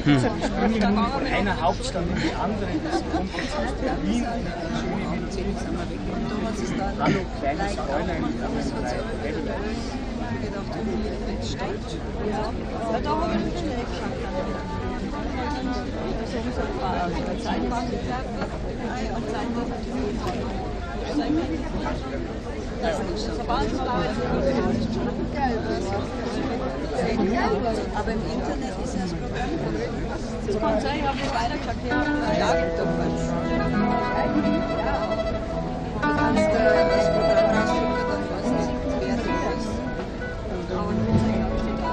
springen von einer Hauptstadt in die andere, das kommt jetzt aus Berlin, eine schöne Medizin. Hallo, kleines Fräulein. Ja, da habe ich mich schnell geschafft. Das ist unsere Zeit. Aber im Internet ist ja das Problem. Das kann sein, ich habe nicht weitergeschaut, ich habe einen Jagd damals. Du kannst das Programm ausdrücken, dann weißt du, wer du bist. Aber nicht sagen, ob ich den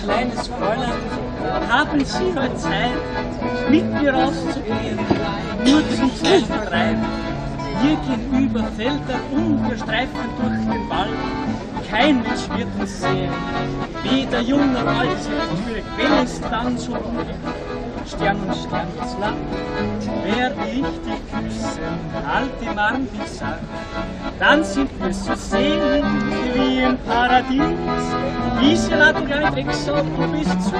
kleines Fräulein, haben Sie heute Zeit, mit mir rauszugehen, nur zum Zeitvertreib? Hier gegenüber fällt wir streifen durch den Wald, kein Mensch wird uns sehen, weder jung noch alt, wenn es dann so umgeht. Stern und Stern ins Land, werde ich dich küssen, halt im Arm dich satt, dann sind wir so selig wie im Paradies. Diese Ladung kleine Drecksau, du bist zu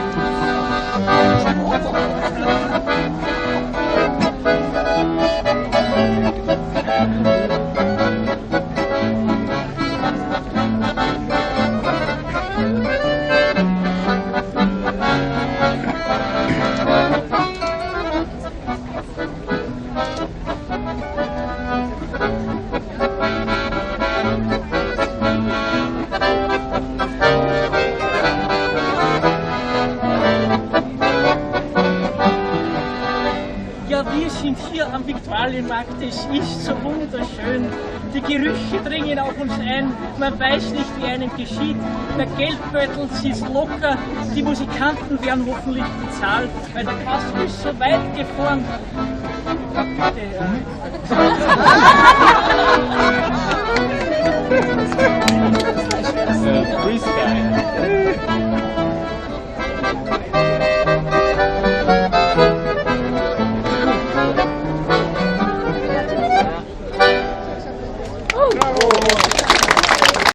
wir sind hier am Viktualienmarkt, es ist so wunderschön. Die Gerüche dringen auf uns ein, man weiß nicht, wie einem geschieht. Der Geldbeutel sitzt locker, die Musikanten werden hoffentlich bezahlt, weil der Kasten ist so weit gefahren. Bitte,